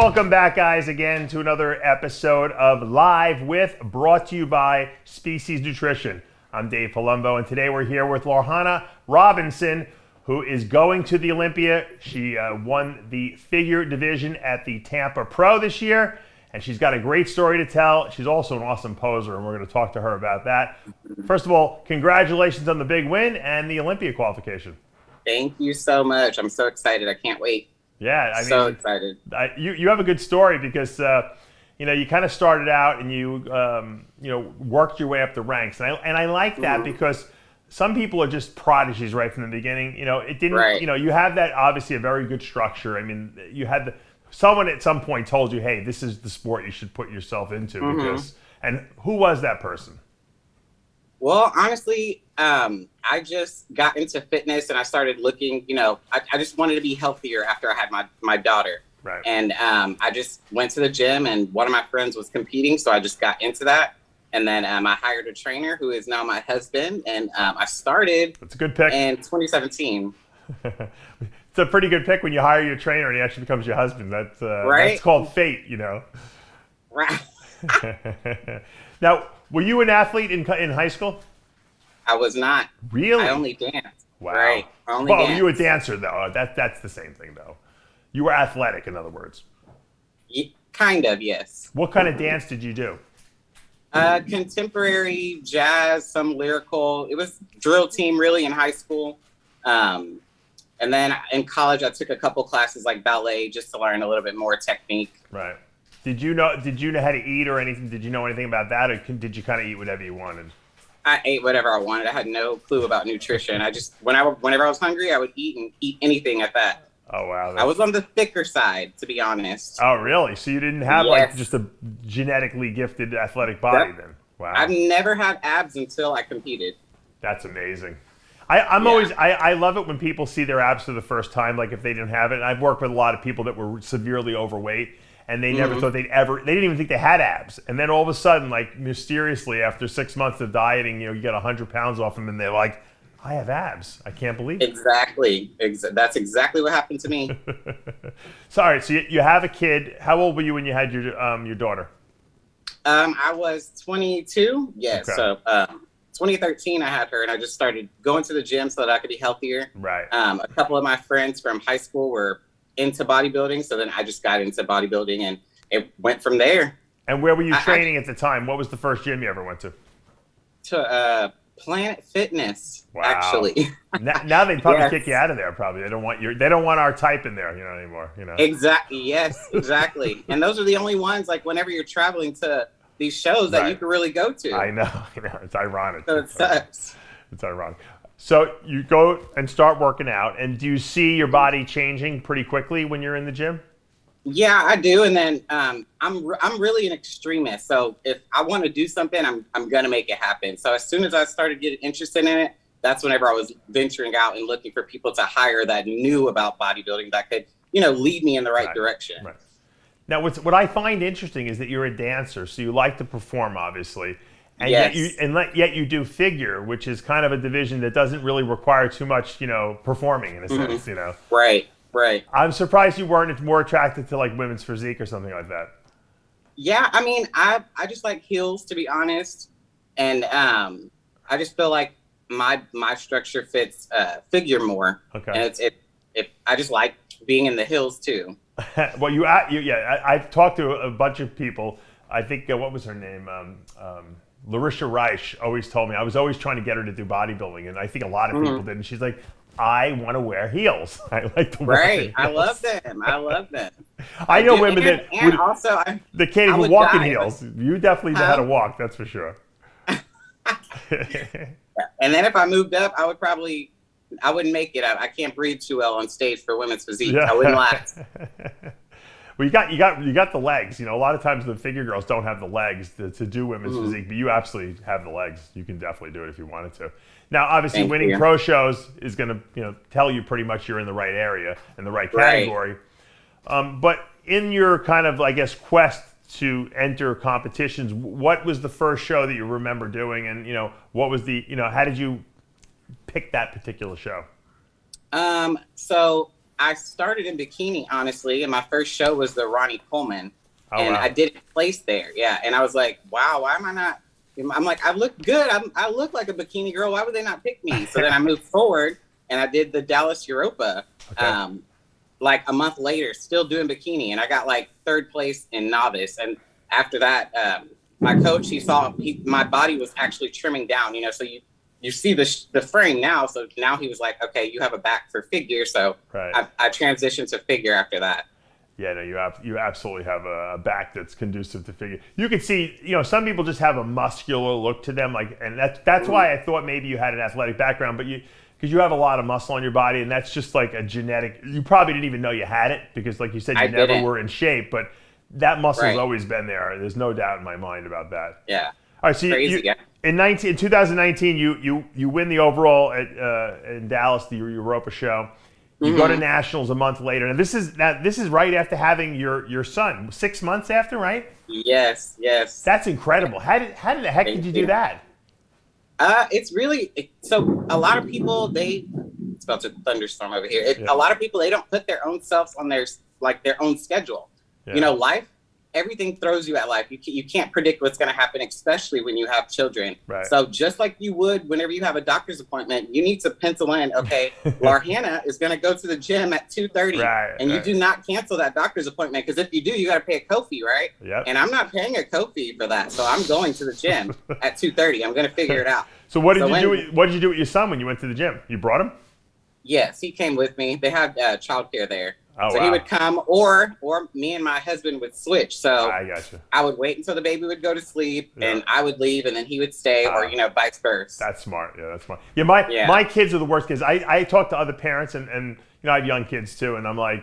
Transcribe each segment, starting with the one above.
Welcome back, guys, again to another episode of Live With, brought to you by Species Nutrition. I'm Dave Palumbo, and today we're here with Larhannah Robinson, who is going to the Olympia. She won the figure division at the Tampa Pro this year, and she's got a great story to tell. She's also an awesome poser, and we're going to talk to her about that. First of all, congratulations on the big win and the Olympia qualification. Thank you so much. I'm so excited. I can't wait. Yeah, I mean, so excited. You have a good story because you kind of started out and you worked your way up the ranks, and I like that because some people are just prodigies right from the beginning. It didn't. Right. You have that obviously a very good structure. I mean, you had someone at some point told you, hey, this is the sport you should put yourself into because. And who was that person? Well, honestly, I just got into fitness and I started looking, I just wanted to be healthier after I had my daughter. Right. And I just went to the gym and one of my friends was competing. So I just got into that. And then I hired a trainer who is now my husband. And I started That's a good pick. in 2017. It's a pretty good pick when you hire your trainer and he actually becomes your husband. That's right? That's called fate, Right. Now, were you an athlete in high school? I was not. Really? I only danced. Wow. Right. I only danced. You were a dancer, though. That's the same thing, though. You were athletic, in other words. Kind of, yes. What kind of dance did you do? Contemporary, jazz, some lyrical. It was drill team really in high school. And then in college, I took a couple classes like ballet just to learn a little bit more technique. Right. Did you know how to eat or anything? Did you know anything about that, or did you kind of eat whatever you wanted? I ate whatever I wanted. I had no clue about nutrition. I just, whenever I was hungry, I would eat anything at that. Oh, wow. I was on the thicker side, to be honest. Oh, really? So you didn't have like just a genetically gifted athletic body then? Wow. I've never had abs until I competed. That's amazing. I love it when people see their abs for the first time, like if they didn't have it. And I've worked with a lot of people that were severely overweight and they never thought they didn't even think they had abs. And then all of a sudden, like mysteriously, after 6 months of dieting, you get 100 pounds off them and they're like, I have abs. I can't believe it. Exactly. That's exactly what happened to me. Sorry, so you have a kid. How old were you when you had your daughter? I was 22. Yes. Okay. So 2013, I had her, and I just started going to the gym so that I could be healthier. Right. A couple of my friends from high school were into bodybuilding, so then I just got into bodybuilding, and it went from there. And where were you training at the time? What was the first gym you ever went to? To Planet Fitness. Wow. Actually. now they'd probably kick you out of there. Probably they don't want our type in there, anymore. Exactly. Yes. Exactly. And those are the only ones. Like whenever you're traveling to these shows that you can really go to. I know. It's ironic. So it sucks. It's ironic. So you go and start working out, and do you see your body changing pretty quickly when you're in the gym? Yeah, I do. And then I'm really an extremist. So if I want to do something, I'm gonna make it happen. So as soon as I started getting interested in it, that's whenever I was venturing out and looking for people to hire that knew about bodybuilding that could, lead me in the right direction. Right. Now, what I find interesting is that you're a dancer, so you like to perform, obviously, and yet you do figure, which is kind of a division that doesn't really require too much, performing in a sense, Right. Right. I'm surprised you weren't more attracted to like women's physique or something like that. Yeah, I mean, I just like heels, to be honest, and I just feel like my structure fits figure more. Okay. And I just like being in the heels too. Well, I've talked to a bunch of people. I think what was her name? Larissa Reich always told me. I was always trying to get her to do bodybuilding, and I think a lot of people did. And she's like, I want to wear heels. I like to wear heels. I love them. I know women that can't even walk in heels. You definitely know how to walk, that's for sure. And then if I moved up, I wouldn't make it. I can't breathe too well on stage for women's physique. Yeah. I wouldn't last. Well, you got the legs. A lot of times the figure girls don't have the legs to do women's physique, but you absolutely have the legs. You can definitely do it if you wanted to. Now, obviously, winning pro shows is going to tell you pretty much you're in the right area and the right category. Right. But in your kind of, I guess, quest to enter competitions, what was the first show that you remember doing, and what was how did you pick that particular show? So I started in bikini, honestly, and my first show was the Ronnie Coleman, and wow. I didn't place there. Yeah, and I was like, wow, why am I not? I'm like, I look good. I look like a bikini girl. Why would they not pick me? So then I moved forward, and I did the Dallas Europa. Okay. Like a month later, still doing bikini, and I got like 3rd place in novice. And after that, my coach, he saw my body was actually trimming down. You know, so you see the frame now. So now he was like, okay, you have a back for figure. So Right. I transitioned to figure after that. Yeah, no, you absolutely have a back that's conducive to figure. You can see, you know, some people just have a muscular look to them, like, and that's why I thought maybe you had an athletic background, but because you have a lot of muscle on your body, and that's just like a genetic. You probably didn't even know you had it because, like you said, you never were in shape, but that muscle's always been there. There's no doubt in my mind about that. Yeah. All right, so Crazy, yeah. in 2019, you win the overall in Dallas, the Europa show. You go to nationals a month later, and this is right after having your son, 6 months after, right? Yes. That's incredible. How the heck did you do that? It's really so. A lot of people it's about to thunderstorm over here. A lot of people, they don't put their own selves on their own schedule. Yeah. You know, life. Everything throws you at life. You can't predict what's going to happen, especially when you have children. Right. So just like you would whenever you have a doctor's appointment, you need to pencil in, okay, Larhannah is going to go to the gym at 2:30. Right, and you do not cancel that doctor's appointment, because if you do, you got to pay a co-fee, right? Yep. And I'm not paying a co-fee for that. So I'm going to the gym at 2:30. I'm going to figure it out. So what did you do with your son when you went to the gym? You brought him? Yes, he came with me. They had childcare there. Oh, so wow. he would come, or me and my husband would switch. So I gotcha. I would wait until the baby would go to sleep, and I would leave, and then he would stay, or vice versa. That's smart. Yeah, that's smart. Yeah, my kids are the worst kids. I talk to other parents, and you know, I have young kids too, and I'm like,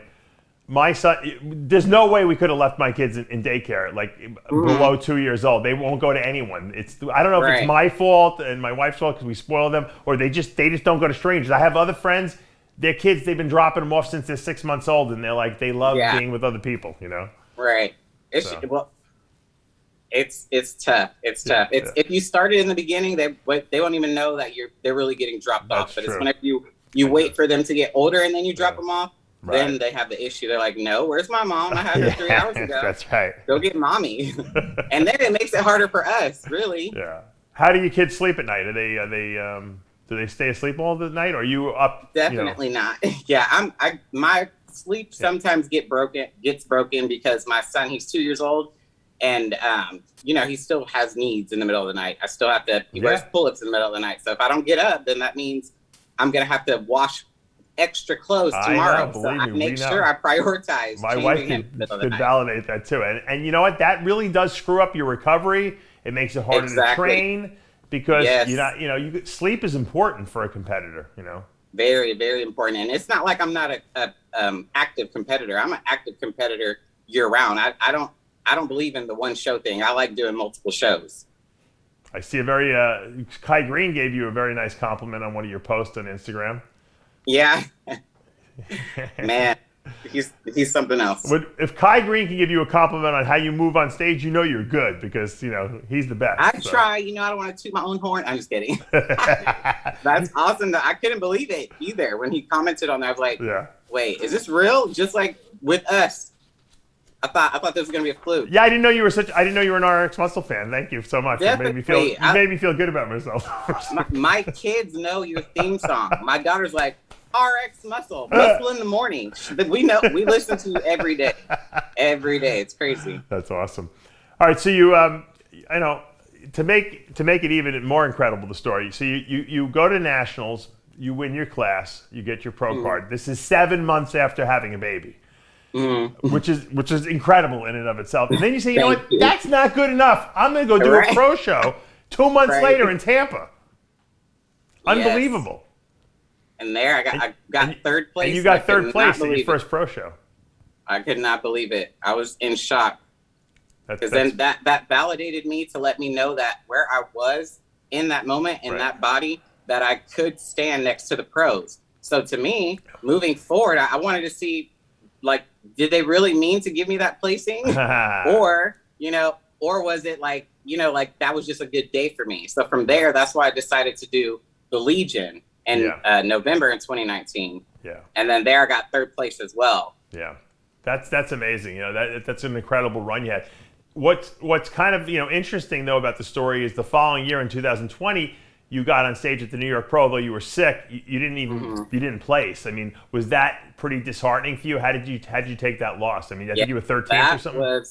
my son, there's no way we could have left my kids in daycare, like below 2 years old. They won't go to anyone. I don't know if it's my fault and my wife's fault because we spoil them, or they just don't go to strangers. I have other friends. Their kids, they've been dropping them off since they're 6 months old, and they love being with other people, you know? Right. It's tough. It's tough. If you started in the beginning, they won't even know that they're really getting dropped off. But it's whenever you wait for them to get older and then you drop them off, then they have the issue. They're like, no, where's my mom? I had her 3 hours ago. That's right. Go get mommy. And then it makes it harder for us, really. Yeah. How do your kids sleep at night? Do they stay asleep all the night? Or are you up? Definitely not. Yeah, my sleep sometimes gets broken because my son, he's 2 years old, and you know, he still has needs in the middle of the night. I still have to. He wears pull-ups in the middle of the night, so if I don't get up, then that means I'm gonna have to wash extra clothes tomorrow. So I make sure I prioritize. My wife could validate that too, and you know what? That really does screw up your recovery. It makes it harder to train. Because sleep is important for a competitor, you know. Very, very important, and it's not like I'm not a active competitor. I'm an active competitor year round. I don't believe in the one show thing. I like doing multiple shows. I see Kai Greene gave you a very nice compliment on one of your posts on Instagram. Yeah, man. He's something else. If Kai Greene can give you a compliment on how you move on stage, you know you're good because, you know, he's the best. I try. You know, I don't want to toot my own horn. I'm just kidding. That's awesome. I couldn't believe it either. When he commented on that, I was like, wait, is this real? Just like with us. I thought this was going to be a fluke. Yeah, I didn't know you were an RXMuscle fan. Thank you so much. Definitely. You made me feel good about myself. my kids know your theme song. My daughter's like, RXMuscle, muscle in the morning. We listen to you every day. Every day. It's crazy. That's awesome. All right, so you I know to make it even more incredible, the story. So you go to nationals, you win your class, you get your pro card. This is 7 months after having a baby. Which is incredible in and of itself. And then you say, you know what, that's not good enough. I'm going to go do a pro show 2 months later in Tampa. Unbelievable. And there I got third place. And you got third place at your first pro show. I could not believe it. I was in shock. Because then that validated me to let me know that where I was in that moment, in that body, that I could stand next to the pros. So to me, moving forward, I wanted to see, like, did they really mean to give me that placing? Or was it like, like that was just a good day for me. So from there, that's why I decided to do the Legion. in November in 2019. Yeah. And then there I got third place as well. Yeah. That's amazing. You know, that's an incredible run you had. What's kind of, interesting though about the story is the following year in 2020, you got on stage at the New York Pro, though you were sick. You didn't even you didn't place. I mean, was that pretty disheartening for you? How did you take that loss? I mean, I think you were 13th or something.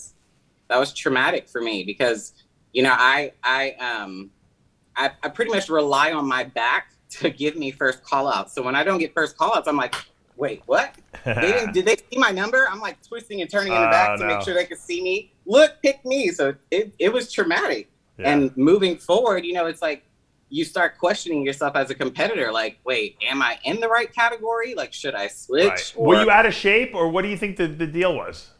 That was traumatic for me because I pretty much rely on my back to give me first call outs. So when I don't get first call outs, I'm like, wait, what? Did they see my number? I'm like twisting and turning in the back to make sure they could see me. Look, pick me. So it was traumatic. Yeah. And moving forward, it's like you start questioning yourself as a competitor. Like, wait, am I in the right category? Like, should I switch? Right. Were you out of shape, or what do you think the deal was?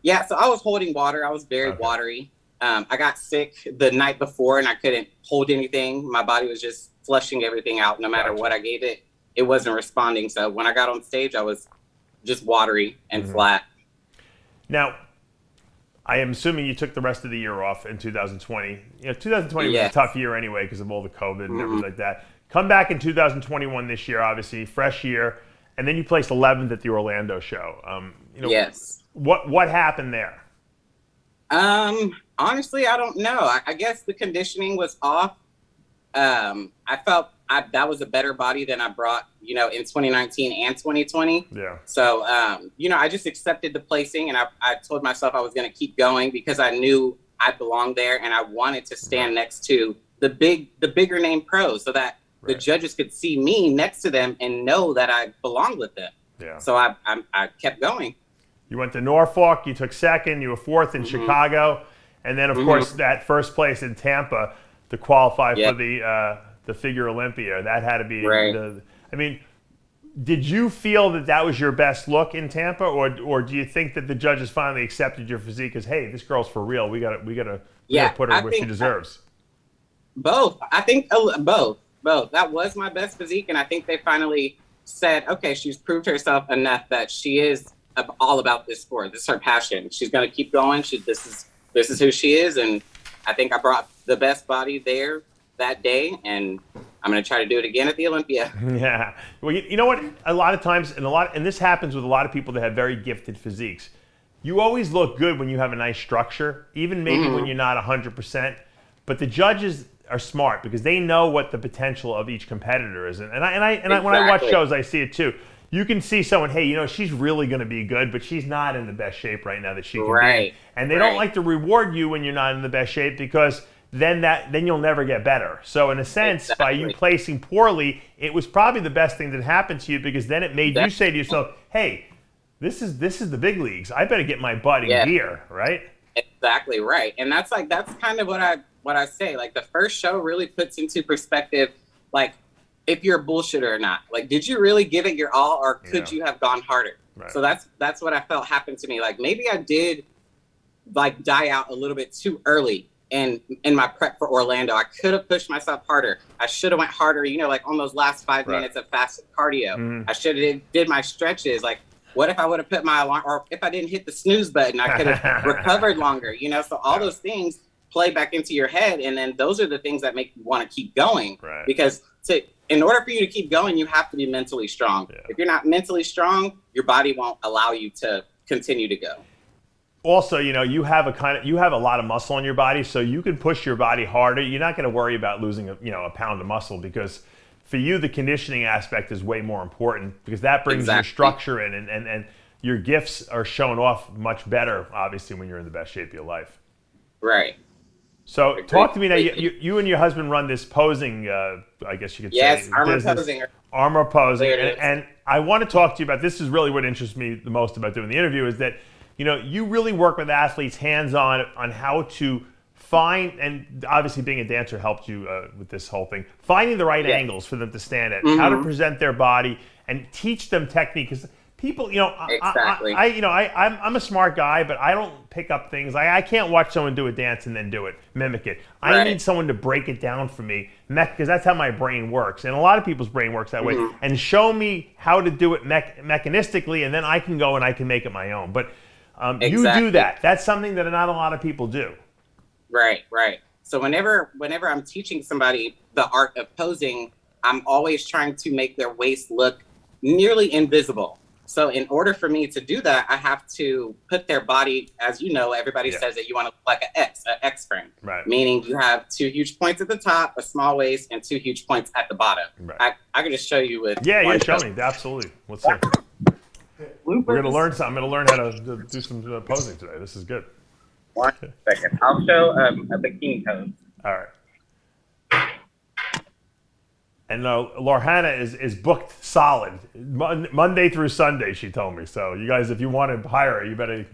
Yeah, so I was holding water. I was very watery. I got sick the night before, and I couldn't hold anything. My body was just flushing everything out. No matter what I gave it, it wasn't responding. So when I got on stage, I was just watery and flat. Now, I am assuming you took the rest of the year off in 2020. 2020 was a tough year anyway because of all the COVID and everything like that. Come back in 2021 this year, obviously, fresh year, and then you placed 11th at the Orlando show. Yes. What happened there? Honestly, I don't know. I guess the conditioning was off. I felt that was a better body than I brought, in 2019 and 2020. Yeah. So, I just accepted the placing, and I told myself I was going to keep going because I knew I belonged there, and I wanted to stand next to the bigger name pros so that the judges could see me next to them and know that I belonged with them. Yeah. So I kept going. You went to Norfolk, you took second, you were fourth in Chicago, and then, of course, that first place in Tampa to qualify for the Figure Olympia. That had to be I mean, did you feel that was your best look in Tampa, or do you think that the judges finally accepted your physique as, hey, this girl's for real, we gotta put her where she deserves? Both. I think both. That was my best physique, and I think they finally said, okay, she's proved herself enough that she is all about this sport. This is her passion. She's going to keep going. This is who she is, and I think I brought the best body there that day, and I'm going to try to do it again at the Olympia. Yeah. Well, you know what? A lot of times, and this happens with a lot of people that have very gifted physiques. You always look good when you have a nice structure, even maybe when you're not 100%. But the judges are smart because they know what the potential of each competitor is, and when I watch shows, I see it too. You can see someone, hey, she's really going to be good, but she's not in the best shape right now that she can be. And they don't like to reward you when you're not in the best shape because then you'll never get better. So in a sense, by you placing poorly, it was probably the best thing that happened to you because then it made you say to yourself, hey, this is the big leagues. I better get my butt in gear, right? Exactly right. And that's kind of what I say. Like the first show really puts into perspective, like, if you're a bullshitter or not. Like, did you really give it your all, or could you have gone harder? Right. So that's what I felt happened to me. Like maybe I did like die out a little bit too early in my prep for Orlando. I could have pushed myself harder. I should have went harder, like on those last 5 minutes of fasted cardio. I should have did my stretches. Like, what if I would have put my alarm, or if I didn't hit the snooze button, I could have recovered longer, So all those things play back into your head, and then those are the things that make you want to keep going. Right. Because in order for you to keep going, you have to be mentally strong. Yeah. If you're not mentally strong, your body won't allow you to continue to go. Also, you have a lot of muscle in your body, so you can push your body harder. You're not going to worry about losing a pound of muscle because for you the conditioning aspect is way more important because that brings your structure in and your gifts are shown off much better, obviously, when you're in the best shape of your life. Right. So talk to me now. You and your husband run this posing, I guess you could say. Yes, armor posing. Armor posing. And I want to talk to you about, this is really what interests me the most about doing the interview, is that, you really work with athletes hands-on on how to find, and obviously being a dancer helped you with this whole thing, finding the right angles for them to stand at, how to present their body, and teach them technique. Because people, I'm a smart guy, but I don't pick up things. I can't watch someone do a dance and then mimic it. I need someone to break it down for me, because that's how my brain works. And a lot of people's brain works that way. And show me how to do it mechanistically, and then I can go and I can make it my own. But you do that. That's something that not a lot of people do. Right. So whenever I'm teaching somebody the art of posing, I'm always trying to make their waist look nearly invisible. So in order for me to do that, I have to put their body, as you know, everybody says that you want to look like an X frame, right? Meaning you have 2 huge points at the top, a small waist, and 2 huge points at the bottom. Right. I can just show you with show me. Absolutely. Let's see. We're going to learn something. I'm going to learn how to do some posing today. This is good. 1 second. I'll show a bikini pose. All right. And Larhannah is booked solid Monday through Sunday. She told me. So you guys, if you want to hire her, you better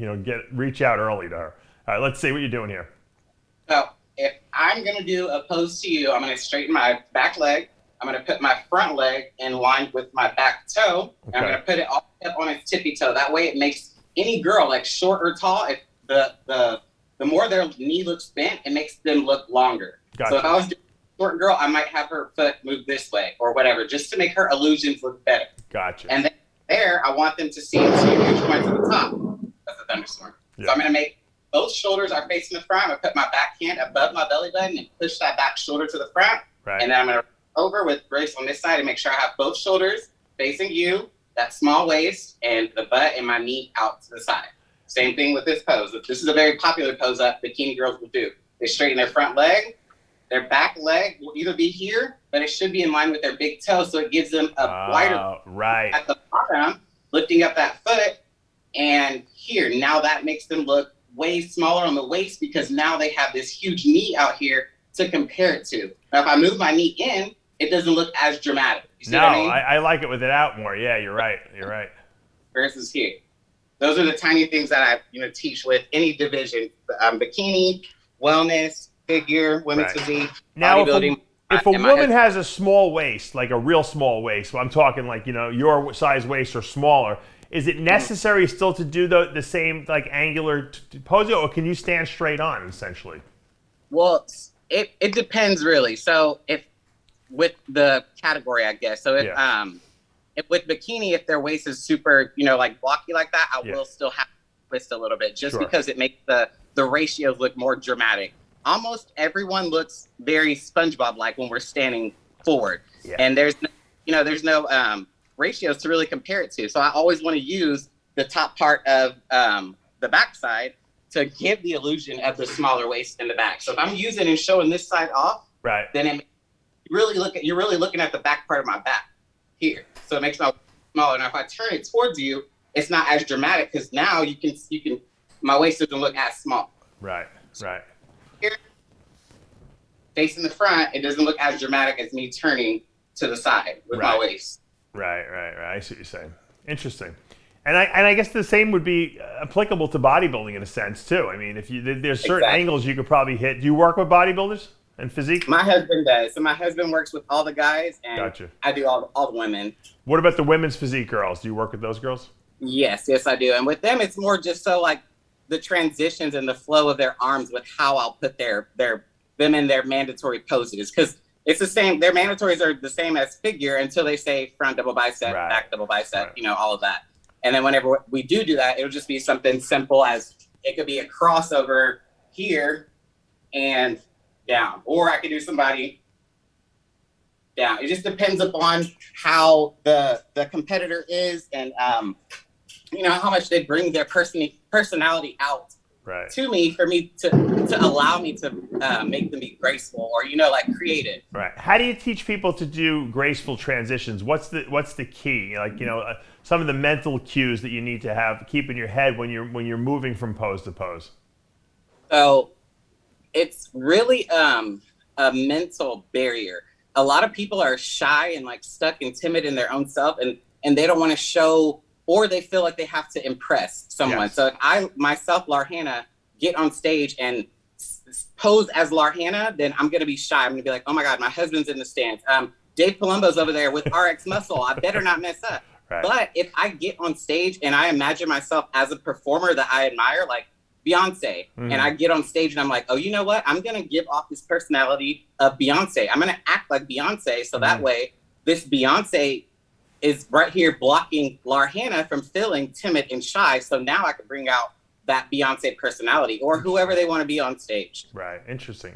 reach out early to her. All right, let's see what you're doing here. So if I'm gonna do a pose to you, I'm gonna straighten my back leg. I'm gonna put my front leg in line with my back toe. And I'm gonna put it all up on its tippy toe. That way, it makes any girl, like short or tall, if the more their knee looks bent, it makes them look longer. Gotcha. So if I was doing short girl, I might have her foot move this way or whatever, just to make her illusions look better. Gotcha. And then there, I want them to see 2 huge points at the top. That's a thunderstorm. Yeah. So I'm going to make both shoulders are facing the front. I'm going to put my back hand above my belly button and push that back shoulder to the front. Right. And then I'm going to over with brace on this side and make sure I have both shoulders facing you, that small waist, and the butt and my knee out to the side. Same thing with this pose. This is a very popular pose that bikini girls will do. They straighten their front leg. Their back leg will either be here, but it should be in line with their big toe, so it gives them a wider right at the bottom, lifting up that foot, and here. Now that makes them look way smaller on the waist because now they have this huge knee out here to compare it to. Now, if I move my knee in, it doesn't look as dramatic. You see what I mean? I like it with it out more. Yeah, you're right. You're right. Versus here. Those are the tiny things that I teach with any division, bikini, wellness, figure, women's physique, now, bodybuilding. If a woman has a small waist, like a real small waist, I'm talking like, your size waist or smaller, is it necessary still to do the same like angular pose, or can you stand straight on essentially? Well, it depends really. So if with the category, I guess. So if with bikini, if their waist is super, like blocky like that, I will still have to twist a little bit just because it makes the ratios look more dramatic. Almost everyone looks very SpongeBob-like when we're standing forward, and there's no ratios to really compare it to. So I always want to use the top part of the backside to give the illusion of the smaller waist in the back. So if I'm using and showing this side off, then you're really looking at the back part of my back here. So it makes my smaller. Now if I turn it towards you, it's not as dramatic because now you can my waist doesn't look as small. Right. Here, facing the front, it doesn't look as dramatic as me turning to the side with my waist. Right. I see what you're saying. Interesting. And I guess the same would be applicable to bodybuilding in a sense too. I mean, if there's certain angles you could probably hit. Do you work with bodybuilders and physique? My husband does. So my husband works with all the guys, and I do all the women. What about the women's physique girls? Do you work with those girls? Yes, I do. And with them, it's more just so like the transitions and the flow of their arms with how I'll put them in their mandatory poses, because it's the same. Their mandatories are the same as figure until they say front double bicep, back double bicep, all of that. And then whenever we do that, it'll just be something simple as it could be a crossover here and down, or I could do somebody down. It just depends upon how the competitor is and how much they bring their personality out to me for me to allow me to make them be graceful or like creative. Right. How do you teach people to do graceful transitions? What's the key? Like some of the mental cues that you need to keep in your head when you're moving from pose to pose. So it's really a mental barrier. A lot of people are shy and like stuck and timid in their own self, and they don't want to show, or they feel like they have to impress someone. Yes. So if I, myself, Larhannah, get on stage and pose as Larhannah, then I'm going to be shy. I'm going to be like, oh my God, my husband's in the stands. Dave Palumbo's over there with RXMuscle. I better not mess up. Right. But if I get on stage and I imagine myself as a performer that I admire, like Beyonce, and I get on stage and I'm like, oh, you know what? I'm going to give off this personality of Beyonce. I'm going to act like Beyonce. So that way, this Beyonce is right here blocking Larhannah from feeling timid and shy. So now I can bring out that Beyonce personality or whoever they want to be on stage. Right. Interesting.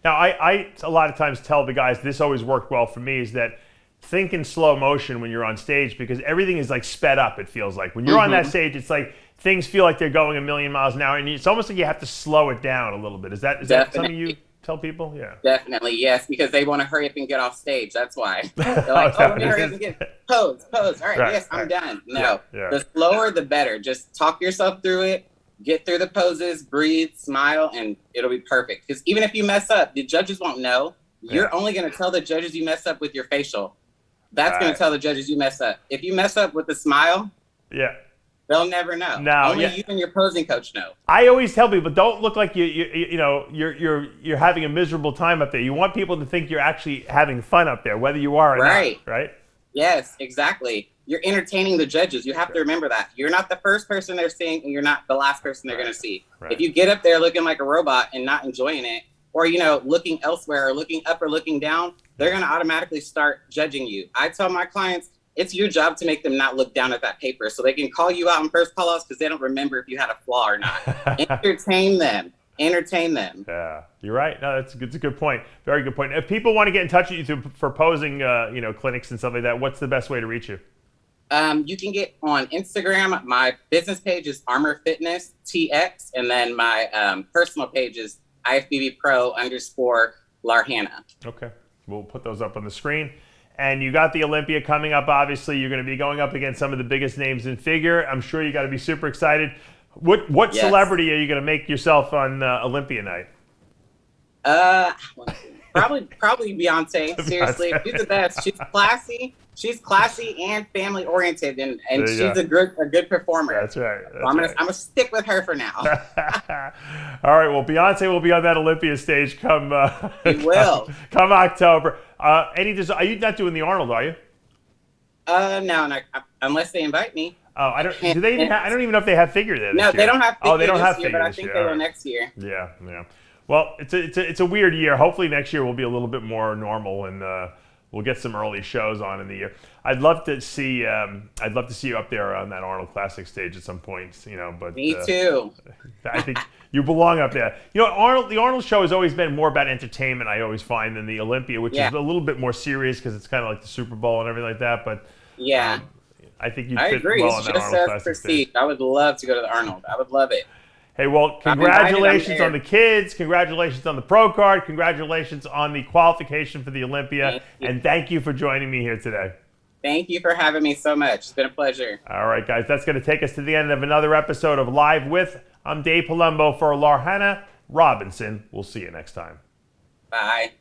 Now, I a lot of times tell the guys, this always worked well for me, is that think in slow motion when you're on stage, because everything is like sped up, it feels like. When you're on that stage, it's like things feel like they're going a million miles an hour, and it's almost like you have to slow it down a little bit. Is that something you tell people? Yeah. Definitely, yes, because they want to hurry up and get off stage. That's why. They're like, oh, let me hurry up and get pose. All right, yes, I'm done. No, the slower the better. Just talk yourself through it, get through the poses, breathe, smile, and it'll be perfect. Because even if you mess up, the judges won't know. You're only going to tell the judges you mess up with your facial. That's going to tell the judges you mess up. If you mess up with a smile, they'll never know. Only you and your posing coach know. I always tell people, don't look like you're having a miserable time up there. You want people to think you're actually having fun up there, whether you are or not. Right? Yes, exactly. You're entertaining the judges. You have to remember that. You're not the first person they're seeing, and you're not the last person they're going to see. If you get up there looking like a robot and not enjoying it, or looking elsewhere or looking up or looking down, they're going to automatically start judging you. I tell my clients, it's your job to make them not look down at that paper so they can call you out in first call-outs because they don't remember if you had a flaw or not. Entertain them. Yeah, you're right. No, it's a good point. Very good point. If people want to get in touch with you for posing, clinics and stuff like that, what's the best way to reach you? You can get on Instagram. My business page is Armor Fitness TX, and then my personal page is IFBB Pro _Larhannah. Okay, we'll put those up on the screen. And you got the Olympia coming up. Obviously, you're going to be going up against some of the biggest names in figure. I'm sure you got to be super excited. What celebrity are you going to make yourself on Olympia night? Probably Beyonce. Seriously, she's the best. She's classy and family oriented, and she's a good performer. That's right. So I'm gonna stick with her for now. All right. Well, Beyonce will be on that Olympia stage come October. Are you not doing the Arnold? Are you? No, unless they invite me. Oh, I don't. Do they even? I don't even know if they have figure there. No, they don't have. Figure they don't have figure, but I think they will next year. Yeah. Well, it's a weird year. Hopefully next year will be a little bit more normal, and we'll get some early shows on in the year. I'd love to see you up there on that Arnold Classic stage at some point. But me too. I think you belong up there. The Arnold show has always been more about entertainment, I always find, than the Olympia, which is a little bit more serious because it's kind of like the Super Bowl and everything like that. But I think you'd fit well on that Arnold Classic stage. I would love to go to the Arnold. I would love it. Hey, well, congratulations on the kids. Congratulations on the pro card. Congratulations on the qualification for the Olympia. And thank you for joining me here today. Thank you for having me so much. It's been a pleasure. All right, guys. That's going to take us to the end of another episode of Live With. I'm Dave Palumbo for Larhannah Robinson. We'll see you next time. Bye.